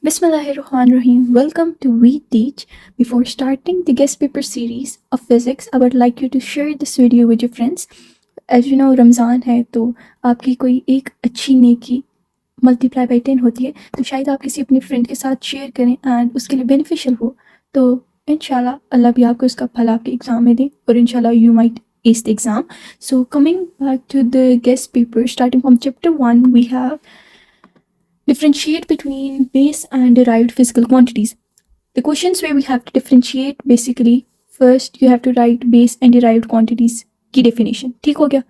Bismillahirrahmanirrahim. Welcome to weteach. Before starting the guest paper series of physics, I would like you to share this video with your friends. As you know, Ramzan है तो आपकी कोई एक अच्छी नेकी multiply by 10 होती है, तो शायद आप किसी अपने फ्रेंड के साथ शेयर करें एंड उसके लिए बेनिफिशियल हो, तो इंशाल्लाह अल्लाह भी आपको उसका फल आपके एग्ज़ाम में दे और इंशाल्लाह you might ace the exam. So coming back to the guest paper, starting from chapter 1, we have differentiate between base and derived physical quantities. The questions where we have to differentiate, basically first you have to write base and derived quantities की definition. ठीक हो गया.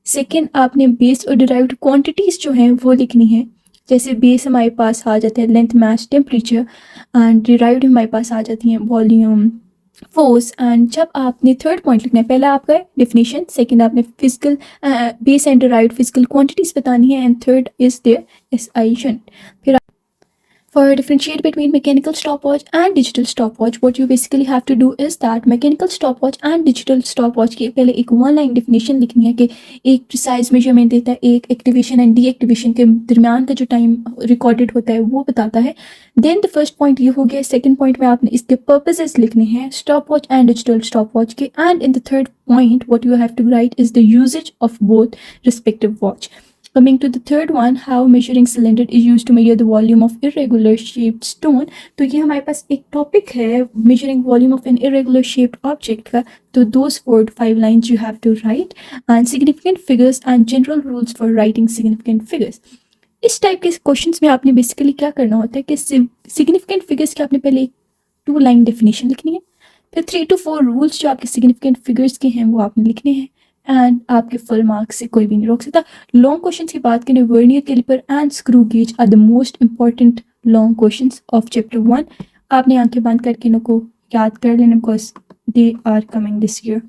Second आपने base और derived quantities जो हैं वो लिखनी है. जैसे बेस हमारे पास आ जाता है length, mass, temperature and derived हमारे पास आ जाती हैं वॉल्यूम, फोर्स. एंड जब आपने थर्ड पॉइंट लिखना है, पहला आपका डेफिनेशन, सेकंड आपने physical base and derived physical quantities बतानी है and third is their SI unit. फिर for differentiate between mechanical stopwatch and digital stopwatch, what you basically have to do is that mechanical stopwatch and digital stopwatch की पहले एक one line definition लिखनी है कि एक precise measurement देता है, एक activation and deactivation के दरमियान का जो time recorded होता है वो बताता है. Then the first point ये हो गया. second point में आपने इसके purposes लिखने हैं stopwatch and digital stopwatch के. And in the third point what you have to write is the usage of both respective watch. Coming to the third one, how measuring cylinder is used to measure the volume of irregular shaped stone. तो ये हमारे पास एक topic है measuring volume of an irregular shaped object का. तो those 4-5 lines you have to write and significant figures and general rules for writing significant figures. इस type के questions में आपने बेसिकली क्या करना होता है कि significant figures के आपने पहले 2 line definition लिखनी है, फिर 3 to 4 rules जो आपके significant figures के हैं वो आपने लिखने हैं एंड आपके फुल मार्क्स से कोई भी नहीं रोक सकता. लॉन्ग क्वेश्चन की बात करें, vernier caliper and screw gauge are the most important long questions of chapter 1. आपने आंखें बंद करके इनको याद कर लेना because they are coming this year.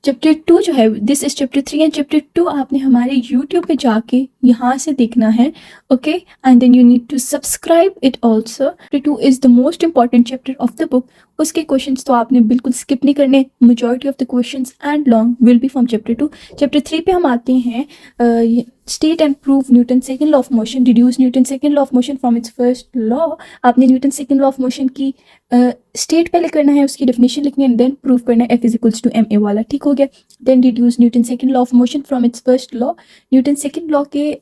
Chapter 2 जो है, this is chapter 3 and chapter 2 आपने हमारे यूट्यूब पे जाके यहाँ से देखना है, okay. And then you need to subscribe it also. Chapter 2 is the most important chapter of the book. उसके क्वेश्चंस तो आपने बिल्कुल स्किप नहीं करने. Majority of the questions and long will be from chapter 2. Chapter 3 पे हम आते हैं state and prove Newton second law of motion, deduce Newton second law of motion from its first law. आपने Newton second law of motion की state पहले करना है, उसकी डेफिनेशन लिखनी है, देन प्रूव करना है F = ma वाला. ठीक हो गया. Then deduce Newton second law of motion from its first law. Newton second law के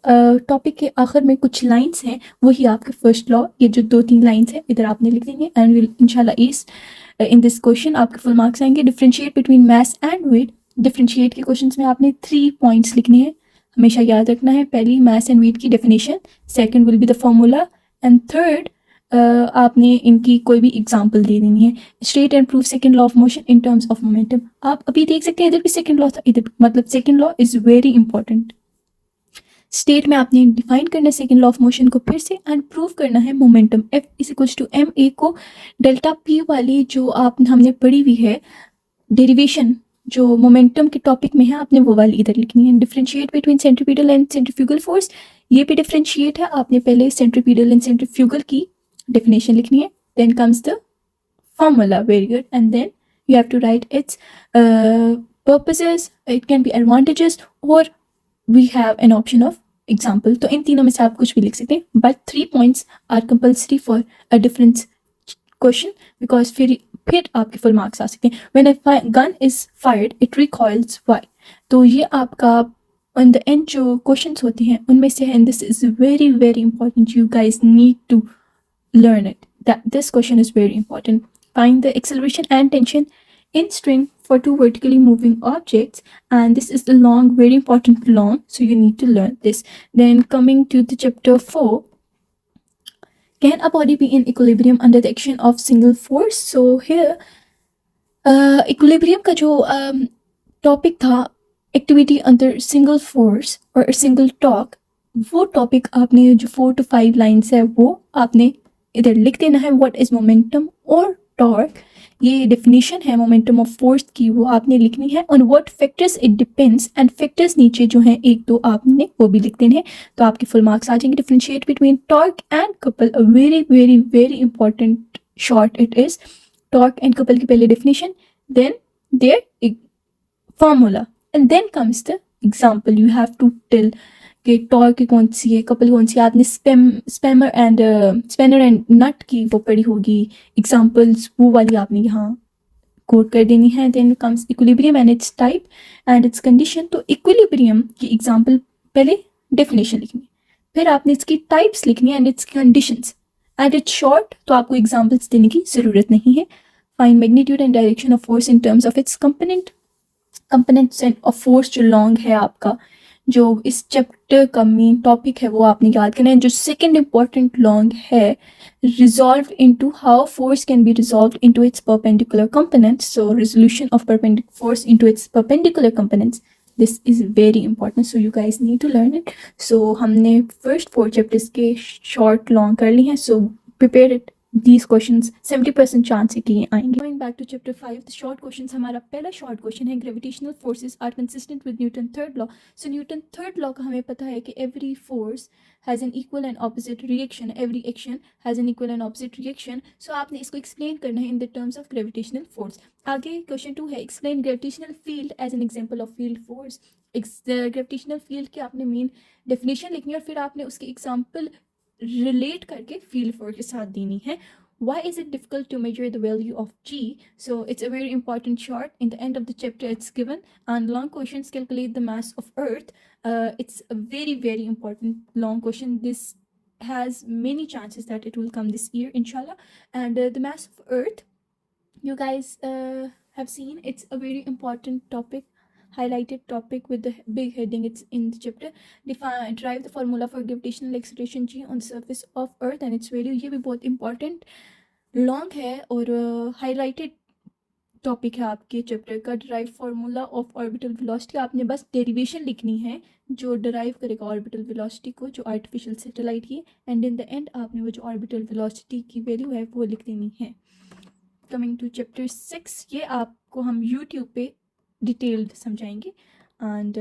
टॉपिक के आखिर में कुछ लाइन्स हैं, वही आपके फर्स्ट लॉ, ये जो 2-3 लाइन्स हैं इधर आपने लिख देंगे एंड विल इंशाल्लाह इस इन दिस क्वेश्चन आपके फुल मार्क्स आएंगे. Differentiate between mass and weight. Differentiate के क्वेश्चंस में आपने 3 पॉइंट्स लिखने हैं, हमेशा याद रखना है. पहली मास एंड वेट की definition, second will be the formula and third आपने इनकी कोई भी एग्जांपल दे देनी है. State and prove second law of motion in terms of momentum. आप अभी देख सकते हैं इधर भी सेकंड लॉ था, इधर मतलब second law is very important. State में आपने डिफाइन करना है सेकंड लॉ ऑफ मोशन को फिर से एंड प्रूव करना है मोमेंटम. F = ma को डेल्टा P वाली जो हमने पढ़ी हुई है डेरिवेशन जो मोमेंटम के टॉपिक में है, आपने वो वाली इधर लिखनी है. Differentiate between centripetal and centrifugal force, ये भी डिफरेंशिएट है. आपने पहले सेंट्रीपिटल एंड सेंट्रीफ्यूगल की डेफिनेशन लिखनी है. Then comes the formula, very good. And then you have to write its purposes, it can be advantages और we have an option of example. तो इन तीनों में से आप कुछ भी लिख सकते हैं, but 3 points are compulsory for a difference question because फिर आपके फुल मार्क्स आ सकते हैं. When a gun is fired it recoils why. तो ये आपका ऑन द एंड जो क्वेश्चंस होते हैं उनमें से है. And this is very very important, you guys need to learn it. That this question is very important. Find the acceleration and tension in string for 2 vertically moving objects, and this is the long, very important long, so you need to learn this. Then coming to the chapter 4, can a body be in equilibrium under the action of single force? So here equilibrium का जो topic था, activity under single force or single torque, वो topic आपने जो 4 to 5 lines है वो आपने इधर लिख देना है. व्हाट इज मोमेंटम और टॉर्क, ये डेफिनेशन है मोमेंटम ऑफ फोर्स की, वो आपने लिखनी है. On what factors it depends, and factors नीचे जो हैं 1-2 आपने वो भी लिख देने हैं, तो आपके फुल मार्क्स आ जाएंगे. Differentiate between torque and couple, a very very very important short it is. Torque and couple की पहले definition, then their formula and then comes the example. You have to tell कि torque कौन सी है, couple कौन सी है। आपने स्पैनर एंड नट की वो पढ़ी होगी, एग्जाम्पल्स वो वाली आपने यहाँ कोड कर देनी है। Then comes equilibrium and its type and its condition. तो इक्विलिब्रियम की एग्जाम्पल पहले डेफिनेशन लिखनी, फिर आपने इसकी टाइप्स लिखनी है and its conditions and its short, तो आपको एग्जाम्पल्स देने की ज़रूरत नहीं है। Find magnitude and direction of force in terms of its components of force जो लॉन्ग है आपका, जो इस चैप्टर का मेन टॉपिक है वो आपने याद करना है। जो सेकंड इम्पॉर्टेंट लॉन्ग है, resolved into how force can be resolved into its perpendicular components. So resolution of force into its perpendicular components. This is very important. So you guys need to learn it. So हमने first 4 chapters के short long कर ली हैं. So prepare it. These questions 70% chance है कि ये आएंगे. Going back to chapter 5, the short questions. हमारा पहला short question है, gravitational forces are consistent with Newton's third law. So Newton's third law का हमें पता है कि every force has an equal and opposite reaction. Every action has an equal and opposite reaction. So आपने इसको explain करना है in the terms of gravitational force. आगे question 2 है, explain gravitational field as an example of field force. Gravitational field की आपने main definition लिखनी है और फिर आपने उसकी example relate करके field force के साथ देनी है. Why is it difficult to measure the value of G? So it's a very important chart. In the end of the chapter it's given, and long questions calculate the mass of Earth. It's a very, very important long question. This has many chances that it will come this year, inshallah. And the mass of Earth, you guys have seen, it's a very important topic, highlighted topic with the big heading. It's in the chapter. Derive the formula for gravitational acceleration G on the surface of Earth and its value. ये भी बहुत important long है और highlighted topic है आपके chapter का. Derive formula of orbital velocity. आपने बस डेरिवेशन लिखनी है जो डिराइव करेगा ऑर्बिटल वेलोसिटी को, जो आर्टिफिशियल सैटेलाइट की. एंड इन द एंड आपने वो जो ऑर्बिटल वेलोसिटी की वैल्यू है वो लिख देनी है. कमिंग टू चैप्टर 6, ये आपको हम यूट्यूब पे डिटेल्ड समझाएंगे. एंड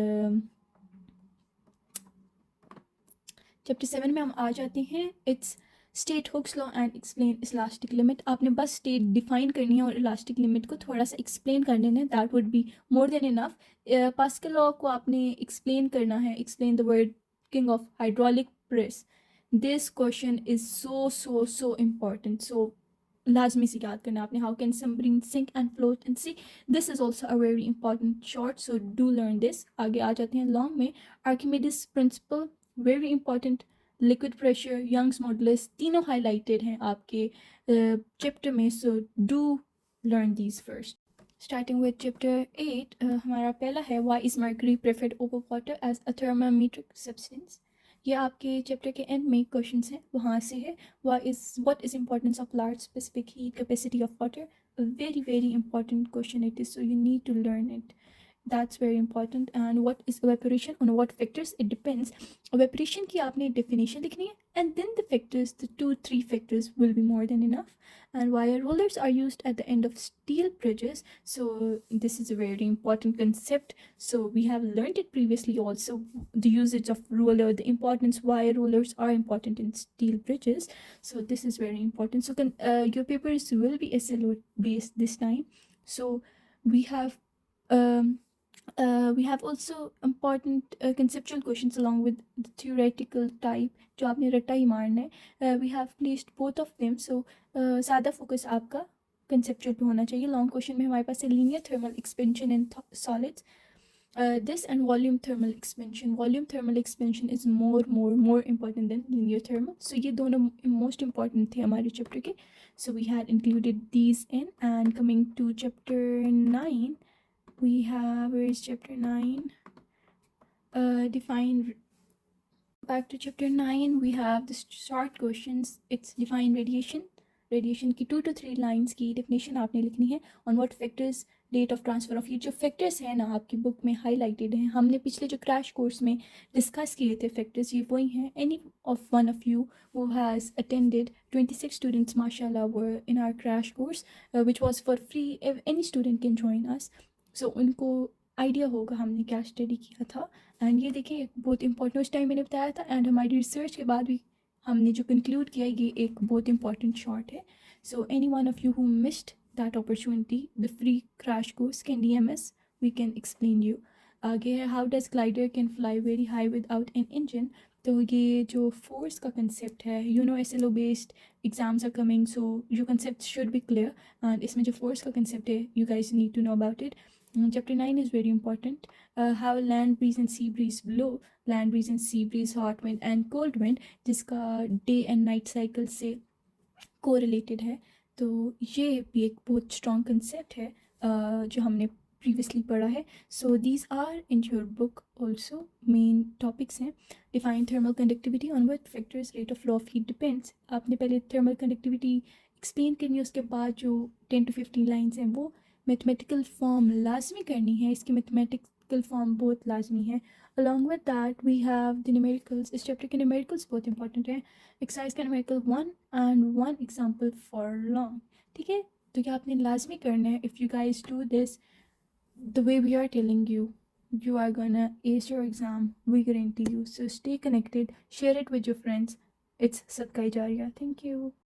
चैप्टर 7 में हम आ जाते हैं. It's state Hooke's law and explain elastic limit. आपने बस स्टेट डिफाइन करनी है और इलास्टिक लिमिट को थोड़ा सा एक्सप्लेन कर देना है. That would be more than enough. Pascal law को आपने एक्सप्लेन करना है. Explain the working of hydraulic press. This question is so important. So लाजमी से याद करना आपने. How can submarine sink and float in sea. This is also a very important short, so do learn this. आगे आ जाते हैं long में. Archimedes principle, very important. Liquid pressure, Young's modulus, तीनों हाईलाइटेड हैं आपके चैप्टर में. So do learn these first. Starting with chapter 8, हमारा पहला है, why is mercury preferred over water as a thermometric substance. ये आपके चैप्टर के एंड में क्वेश्चन हैं, वहाँ से है. What is importance of large specific heat capacity of water. Very important question it is, so you need to learn it. That's very important. And what is evaporation? On what factors it depends. Evaporation की आपने definition लिखनी है, and then the factors, the 2-3 factors will be more than enough. And wire rollers are used at the end of steel bridges. So this is a very important concept. So we have learned it previously also. The usage of roller, the importance wire rollers are important in steel bridges. So this is very important. So your papers will be SLO based this time. So we have also important conceptual questions along with the theoretical type जो आपने रट्टा ही मारना है. We have placed both of them. So ज़्यादा focus आपका conceptual पे होना चाहिए. Long question में हमारे पास है linear thermal expansion in solids. This and volume thermal expansion. Volume thermal expansion is more important than linear thermal. So ये दोनों most important थे हमारे chapter के. So we had included these in. And coming to chapter 9, we have, where is chapter 9? Define. Back to chapter 9, we have the short questions. It's define radiation. Radiation की 2 to 3 lines की definition आपने लिखनी है. On what factors rate of transfer of heat. जो factors हैं ना आपकी book में highlighted हैं, हमने पिछले जो crash course में discuss किए थे factors, ये वही हैं. Any of one of you who has attended, 26 students mashallah were in our crash course, which was for free. If any student can join us. So उनको आइडिया होगा हमने क्या स्टडी किया था. एंड ये देखिए बहुत इंपॉर्टेंट, उस टाइम मैंने बताया था. एंड हमारी रिसर्च के बाद भी हमने जो कंक्लूड किया, ये एक बहुत इंपॉर्टेंट शॉर्ट है. So any one of you who missed that opportunity, the free crash course, can DM us, we can explain you. आगे है how does glider can fly very high without an engine. तो ये जो force का concept है, you know SLO based exams are coming, so your concept should be clear. And इसमें जो force का कंसेप्ट है, you guys need to know about it. Chapter 9 is very important. How land breeze and sea breeze blow. Land breeze and sea breeze, hot wind and cold wind, जिसका day and night cycle से correlated है। तो ये भी एक बहुत strong concept है जो हमने प्रीवियसली पढ़ा है। So these are in your book also. Main topics हैं define thermal conductivity, on what factors rate of flow of heat depends. आपने पहले थर्मल कंडक्टिविटी एक्सप्लेन करनी है, उसके बाद जो 10 to 15 लाइन्स हैं वो मैथमेटिकल फॉर्म लाजमी करनी है। इसकी मैथमेटिकल फॉर्म बहुत लाजमी है। Along with that we have the numericals. इस चैप्टर के न्यूमेरिकल्स बहुत इंपॉर्टेंट हैं। एक्सरसाइज का numerical 1 and 1 example for long. ठीक है, तो ये आपने लाजमी करना है। If you guys do this the way we are telling you, you are gonna ace your exam, we guarantee you. So stay connected, share it with your friends. It's Sadkai Jariya. Thank you.